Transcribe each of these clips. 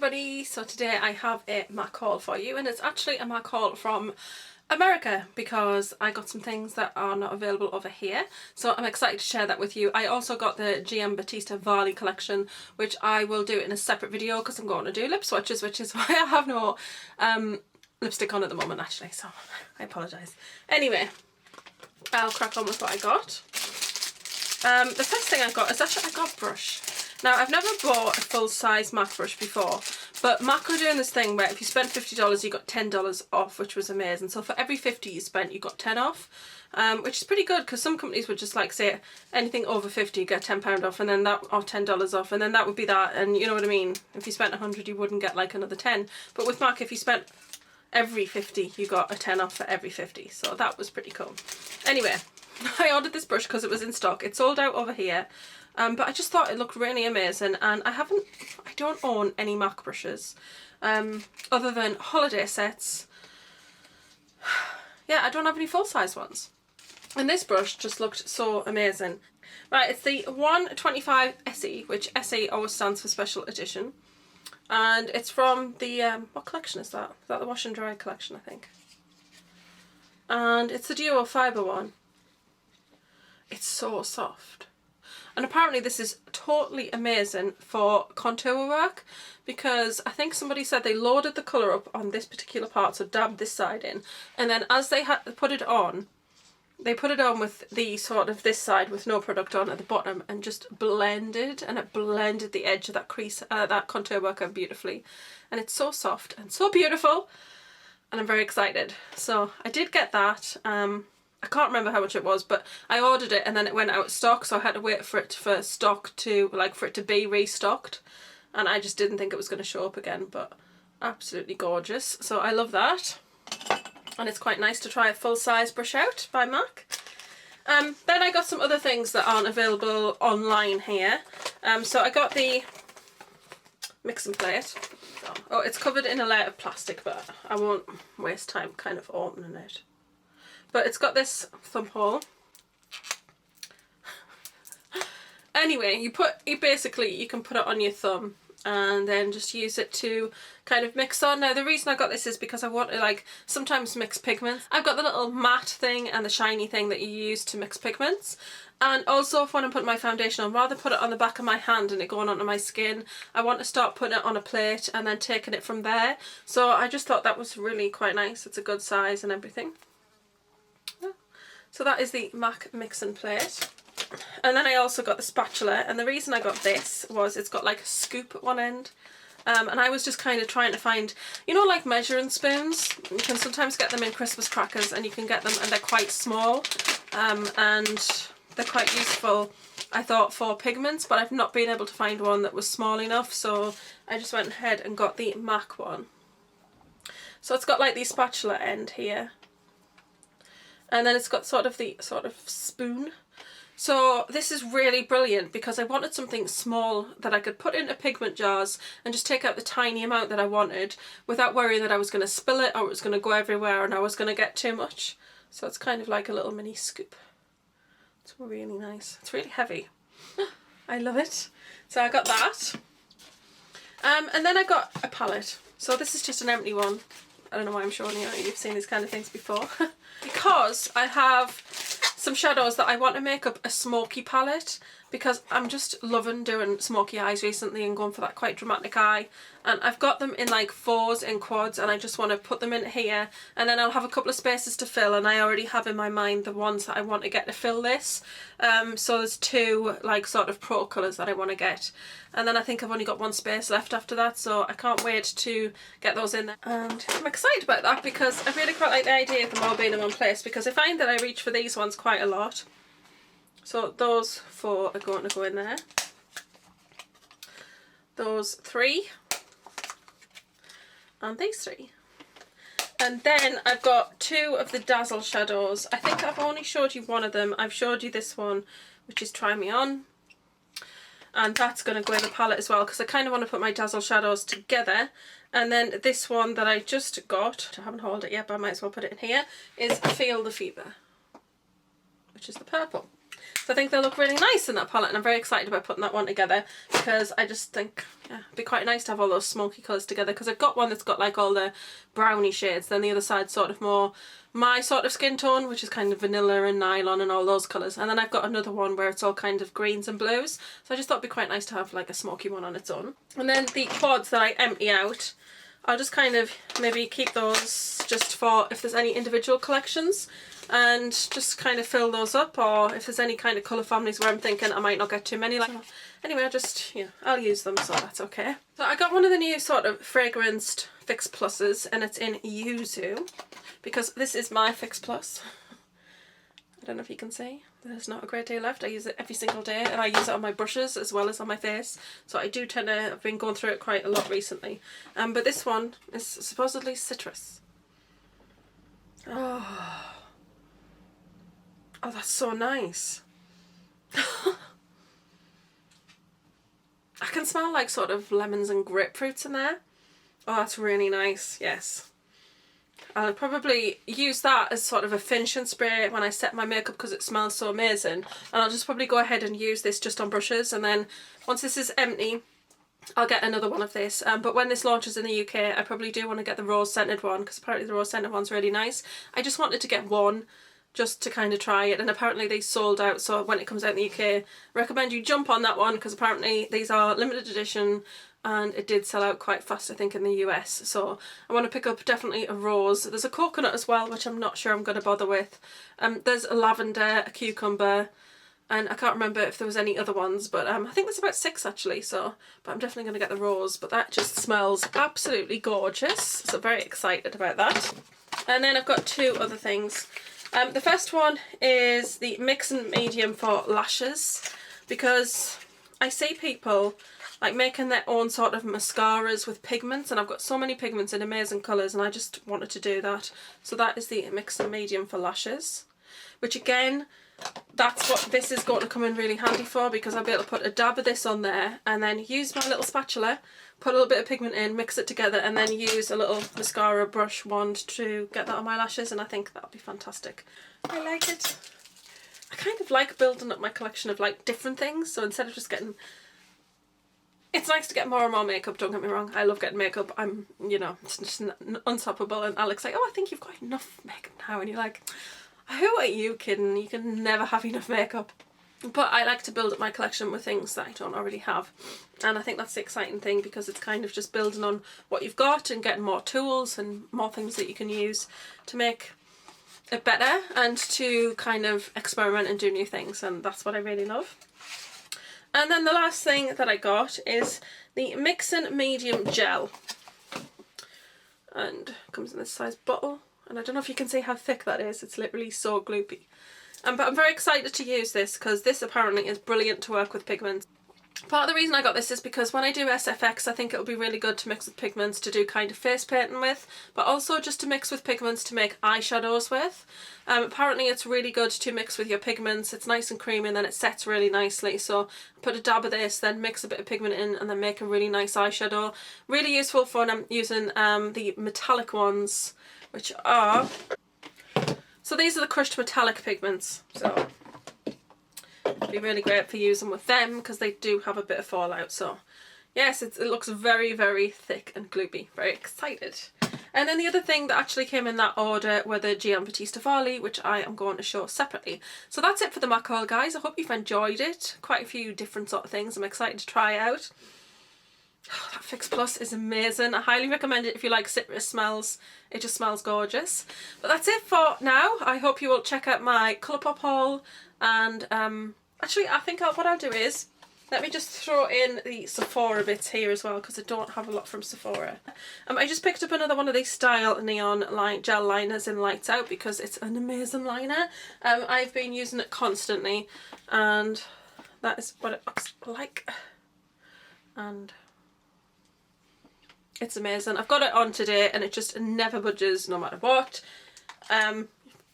everybody, so today I have a MAC haul for you, and it's actually a MAC haul from America because I got some things that are not available over here, so I'm excited to share that with you. I also got the GM Batista Varley collection, which I will do in a separate video because I'm going to do lip swatches, which is why I have no lipstick on at the moment actually, so I apologise. Anyway, I'll crack on with what I got. The first thing I got is actually I got a brush. Now, I've never bought a full-size MAC brush before, but MAC were doing this thing where if you spent $50, you got $10 off, which was amazing. So for every 50 you spent, you got 10 off, which is pretty good because some companies would just like say anything over 50 you get £10 off, and then that, or $10 off, and then that would be that, and you know what I mean? If you spent 100, you wouldn't get like another 10. But with MAC, if you spent every 50, you got a 10 off for every 50. So that was pretty cool. Anyway, I ordered this brush because it was in stock. It sold out over here. But I just thought it looked really amazing, and I don't own any MAC brushes other than holiday sets. Yeah, I don't have any full-size ones. And this brush just looked so amazing. Right, it's the 125 SE, which SE always stands for Special Edition. And it's from the, what collection is that? Is that the Wash and Dry collection, I think? And it's the Duo Fibre one. It's so soft. And apparently this is totally amazing for contour work, because I think somebody said they loaded the colour up on this particular part, so dabbed this side in, and then as they had put it on, they put it on with the sort of this side with no product on at the bottom, and just blended, and it blended the edge of that crease, that contour work out beautifully. And it's so soft and so beautiful, and I'm very excited. So I did get that. I can't remember how much it was, but I ordered it and then it went out of stock, so I had to wait for it for it to be restocked, and I just didn't think it was going to show up again. But absolutely gorgeous, so I love that, and it's quite nice to try a full-size brush out by MAC. Then I got some other things that aren't available online here. So I got the mixing plate. Oh, it's covered in a layer of plastic, but I won't waste time kind of opening it. But it's got this thumb hole. Anyway, you can put it on your thumb and then just use it to kind of mix on. Now the reason I got this is because I want to sometimes mix pigments. I've got the little matte thing and the shiny thing that you use to mix pigments. And also if when I'm putting my foundation on, rather put it on the back of my hand and it going onto my skin, I want to start putting it on a plate and then taking it from there. So I just thought that was really quite nice. It's a good size and everything. So that is the MAC mixing plate. And then I also got the spatula, and the reason I got this was it's got like a scoop at one end. And I was just kind of trying to find, you know, like measuring spoons. You can sometimes get them in Christmas crackers, and you can get them and they're quite small. And they're quite useful, I thought, for pigments, but I've not been able to find one that was small enough, so I just went ahead and got the MAC one. So it's got like the spatula end here. And then it's got sort of spoon. So this is really brilliant because I wanted something small that I could put into pigment jars and just take out the tiny amount that I wanted without worrying that I was going to spill it or it was going to go everywhere and I was going to get too much. So it's kind of like a little mini scoop. It's really nice. It's really heavy. I love it. So I got that. And then I got a palette. So this is just an empty one. I don't know why I'm showing you. You've seen these kind of things before. Because I have some shadows that I want to make up a smoky palette, because I'm just loving doing smoky eyes recently and going for that quite dramatic eye. And I've got them in like 4s and quads, and I just want to put them in here, and then I'll have a couple of spaces to fill, and I already have in my mind the ones that I want to get to fill this. So there's 2 like sort of pro colours that I want to get, and then I think I've only got 1 space left after that, so I can't wait to get those in there. And I'm excited about that because I really quite like the idea of them all being in one place, because I find that I reach for these ones quite a lot. So those 4 are going to go in there. Those 3. And these 3. And then I've got 2 of the Dazzle shadows. I think I've only showed you one of them. I've showed you this one, which is Try Me On. And that's going to go in the palette as well, because I kind of want to put my Dazzle shadows together. And then this one that I just got, I haven't hauled it yet, but I might as well put it in here, is Feel the Fever, which is the purple. So I think they'll look really nice in that palette, and I'm very excited about putting that one together because I just think, yeah, it'd be quite nice to have all those smoky colours together, because I've got one that's got like all the brownie shades, then the other side's sort of more my sort of skin tone, which is kind of vanilla and nylon and all those colours, and then I've got another one where it's all kind of greens and blues, so I just thought it'd be quite nice to have like a smoky one on its own. And then the quads that I empty out, I'll just kind of maybe keep those just for if there's any individual collections, and just kind of fill those up, or if there's any kind of colour families where I'm thinking I might not get too many, like, anyway, I just, yeah, I'll use them, so that's okay. So I got one of the new sort of fragranced Fix Pluses, and it's in Yuzu, because this is my Fix Plus. I don't know if you can see, there's not a great deal left. I use it every single day, and I use it on my brushes as well as on my face, so I do tend to, I've been going through it quite a lot recently. But this one is supposedly citrus. Oh, that's so nice. I can smell like sort of lemons and grapefruits in there. Oh, that's really nice, yes. I'll probably use that as sort of a finishing spray when I set my makeup because it smells so amazing. And I'll just probably go ahead and use this just on brushes, and then once this is empty, I'll get another one of this. But when this launches in the UK, I probably do want to get the rose scented one, because apparently the rose scented one's really nice. I just wanted to get one just to kind of try it, and apparently they sold out, so when it comes out in the UK, I recommend you jump on that one, because apparently these are limited edition and it did sell out quite fast, I think, in the US. So I want to pick up definitely a rose. There's a coconut as well, which I'm not sure I'm going to bother with. There's a lavender, a cucumber, and I can't remember if there was any other ones, but I think there's about 6 actually, so, but I'm definitely going to get the rose, but that just smells absolutely gorgeous, so very excited about that. And then I've got 2 other things. The first one is the mix and medium for lashes, because I see people like making their own sort of mascaras with pigments, and I've got so many pigments in amazing colours, and I just wanted to do that. So that is the mix and medium for lashes, which again, that's what this is going to come in really handy for, because I'll be able to put a dab of this on there and then use my little spatula, put a little bit of pigment in, mix it together, and then use a little mascara brush wand to get that on my lashes, and I think that'll be fantastic. I like it. I kind of like building up my collection of like different things, so instead of just getting... It's nice to get more and more makeup, don't get me wrong, I love getting makeup, I'm, you know, it's just unstoppable, and Alex like, oh, I think you've got enough makeup now, and you're like, who are you kidding? You can never have enough makeup. But I like to build up my collection with things that I don't already have, and I think that's the exciting thing, because it's kind of just building on what you've got and getting more tools and more things that you can use to make it better and to kind of experiment and do new things, and that's what I really love. And then the last thing that I got is the Mix and Medium Gel, and it comes in this size bottle, and I don't know if you can see how thick that is, it's literally so gloopy. But I'm very excited to use this, because this apparently is brilliant to work with pigments. Part of the reason I got this is because when I do SFX, I think it'll be really good to mix with pigments to do kind of face painting with, but also just to mix with pigments to make eyeshadows with. Apparently it's really good to mix with your pigments, it's nice and creamy and then it sets really nicely, so put a dab of this, then mix a bit of pigment in and then make a really nice eyeshadow. Really useful for when I'm using the metallic ones, which are... So these are the crushed metallic pigments, so it'd be really great for using with them because they do have a bit of fallout. So yes, it looks very, very thick and gloopy. Very excited. And then the other thing that actually came in that order were the Giambattista Stefani, which I am going to show separately. So that's it for the MAC haul, guys. I hope you've enjoyed it. Quite a few different sort of things I'm excited to try out. Oh, that Fix Plus is amazing. I highly recommend it if you like citrus smells. It just smells gorgeous. But that's it for now. I hope you will check out my Colourpop haul. And actually, I think what I'll do is, let me just throw in the Sephora bits here as well, because I don't have a lot from Sephora. I just picked up another one of these Style Neon gel liners in Lights Out because it's an amazing liner. I've been using it constantly, and that is what it looks like. And it's amazing. I've got it on today and it just never budges no matter what.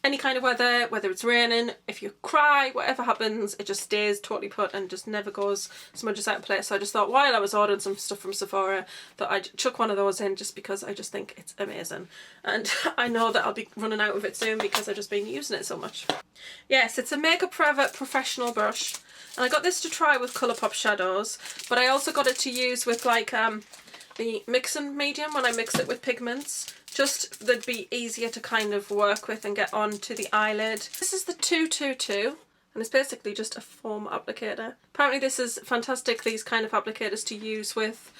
any kind of weather, whether it's raining, if you cry, whatever happens, it just stays totally put and just never goes, smudges out of place. So I just thought while I was ordering some stuff from Sephora that I'd chuck one of those in just because I just think it's amazing. And I know that I'll be running out of it soon because I've just been using it so much. Yes, it's a Makeup Forever professional brush. And I got this to try with Colourpop shadows, but I also got it to use with like the mixing medium when I mix it with pigments. Just they'd be easier to kind of work with and get onto the eyelid. This is the 222 and it's basically just a foam applicator. Apparently this is fantastic, these kind of applicators to use with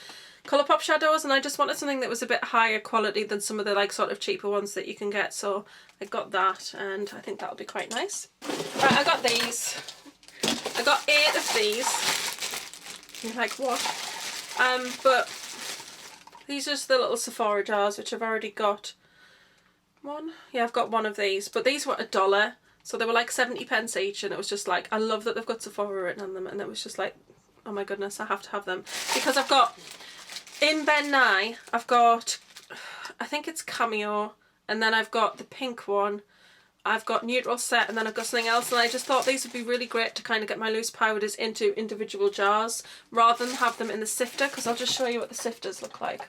Colourpop shadows, and I just wanted something that was a bit higher quality than some of the like sort of cheaper ones that you can get, so I got that and I think that'll be quite nice. Right, I got these. I got 8 of these. You're like, what? But these are just the little Sephora jars, which I've already got one. Yeah, I've got one of these, but these were $1, so they were like 70p each, and it was just like, I love that they've got Sephora written on them, and it was just like, oh my goodness, I have to have them. Because I've got, in Ben Nye, I've got, I think it's Cameo, and then I've got the pink one, I've got Neutral Set, and then I've got something else, and I just thought these would be really great to kind of get my loose powders into individual jars rather than have them in the sifter, because I'll just show you what the sifters look like.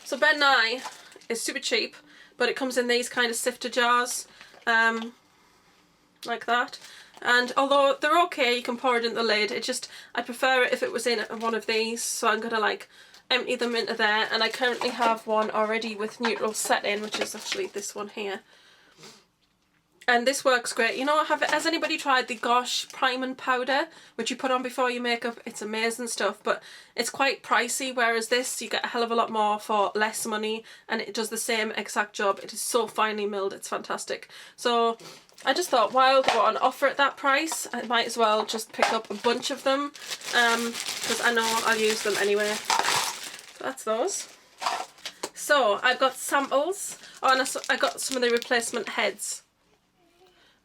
So Ben Nye is super cheap, but it comes in these kind of sifter jars, like that. And although they're okay, you can pour it in the lid, it just, I prefer it if it was in one of these, so I'm going to like empty them into there, and I currently have one already with Neutral Set in, which is actually this one here. And this works great. You know, has anybody tried the Gosh Priming Powder, which you put on before your makeup? It's amazing stuff, but it's quite pricey, whereas this, you get a hell of a lot more for less money, and it does the same exact job. It is so finely milled, it's fantastic. So I just thought, while they were on offer at that price, I might as well just pick up a bunch of them, because I know I'll use them anyway. So that's those. So I've got samples. Oh, and I got some of the replacement heads.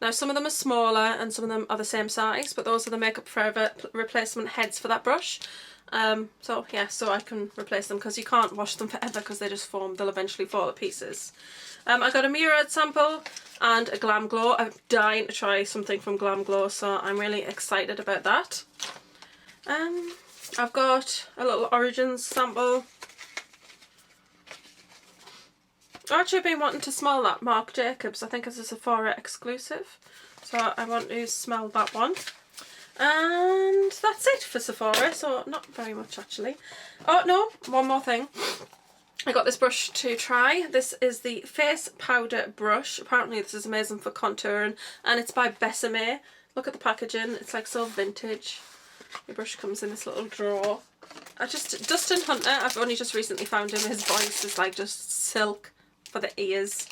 Now some of them are smaller and some of them are the same size, but those are the Makeup Forever replacement heads for that brush. So yeah, so I can replace them because you can't wash them forever because they just foam, they'll eventually fall to pieces. I got a mirrored sample and a Glam Glow. I'm dying to try something from Glam Glow, so I'm really excited about that. I've got a little Origins sample. I've actually been wanting to smell that Marc Jacobs. I think it's a Sephora exclusive, so I want to smell that one. And that's it for Sephora, so not very much actually. Oh no, one more thing. I got this brush to try. This is the Face Powder Brush. Apparently this is amazing for contouring, and it's by Besame. Look at the packaging, it's like so vintage. The brush comes in this little drawer. Dustin Hunter, I've only just recently found him. His voice is like just silk for the ears.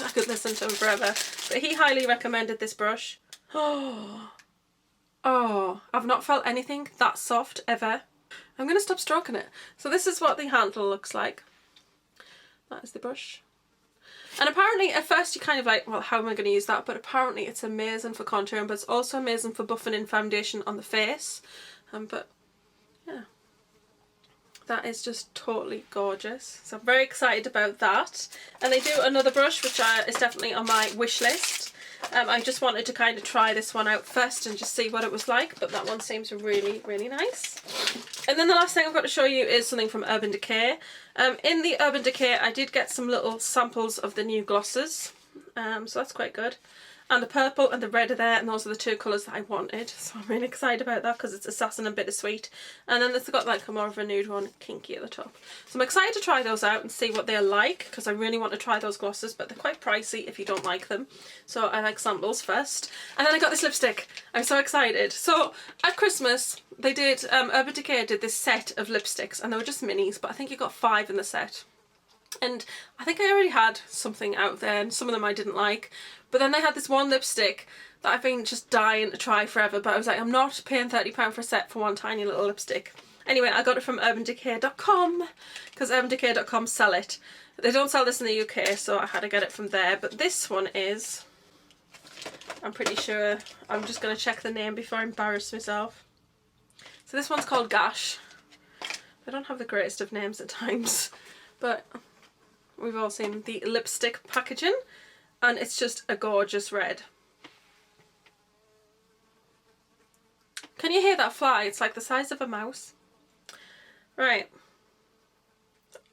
I could listen to him forever. But he highly recommended this brush. Oh, I've not felt anything that soft ever. I'm going to stop stroking it. So this is what the handle looks like. That is the brush. And apparently at first you're kind of like, well, how am I going to use that? But apparently it's amazing for contouring, but it's also amazing for buffing in foundation on the face. But yeah. That is just totally gorgeous. So I'm very excited about that. And they do another brush, which is definitely on my wish list. I just wanted to kind of try this one out first and just see what it was like, but that one seems really, really nice. And then the last thing I've got to show you is something from Urban Decay. In the Urban Decay, I did get some little samples of the new glosses, so that's quite good. And the purple and the red are there, and those are the two colours that I wanted, so I'm really excited about that because it's Assassin and Bittersweet. And then it's got like a more of a nude one, kinky at the top. So I'm excited to try those out and see what they're like, because I really want to try those glosses, but they're quite pricey if you don't like them. So I like samples first. And then I got this lipstick. I'm so excited. So at Christmas, they did, Urban Decay did this set of lipsticks, and they were just minis, but I think you got 5 in the set. And I think I already had something out there, and some of them I didn't like. But then they had this one lipstick that I've been just dying to try forever, but I was like, I'm not paying £30 for a set for one tiny little lipstick. Anyway, I got it from urbandecay.com, because urbandecay.com sell it. They don't sell this in the UK, so I had to get it from there. But this one is, I'm pretty sure, I'm just going to check the name before I embarrass myself. So this one's called Gash. They don't have the greatest of names at times, but we've all seen the lipstick packaging. and it's just a gorgeous red. Can you hear that fly? It's like the size of a mouse. Right.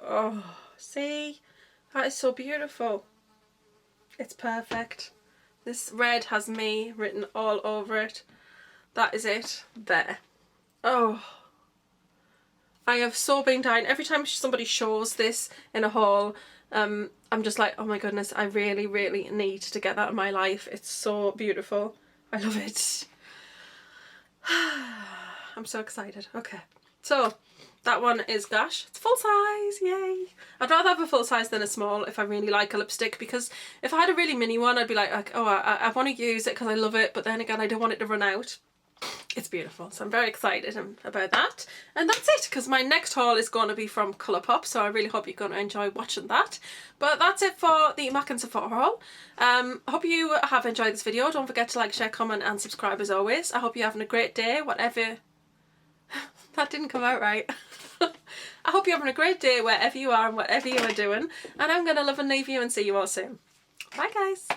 Oh, see? That is so beautiful. It's perfect. This red has me written all over it. That is it. There. Oh. I have so been dying. Every time somebody shows this in a haul, I'm just like, oh my goodness, I really, really need to get that in my life. It's so beautiful. I love it. I'm so excited. Okay. So, that one is Gosh. It's full size, yay! I'd rather have a full size than a small if I really like a lipstick, because if I had a really mini one, I'd be like oh, I want to use it because I love it, but then again, I don't want it to run out. It's beautiful, so I'm very excited about that. And that's it, because my next haul is going to be from Colourpop, so I really hope you're going to enjoy watching that. But that's it for the MAC and Sephora haul. I hope you have enjoyed this video. Don't forget to like, share, comment and subscribe as always. I hope you're having a great day, whatever... That didn't come out right. I hope you're having a great day wherever you are and whatever you are doing. And I'm going to love and leave you and see you all soon. Bye guys.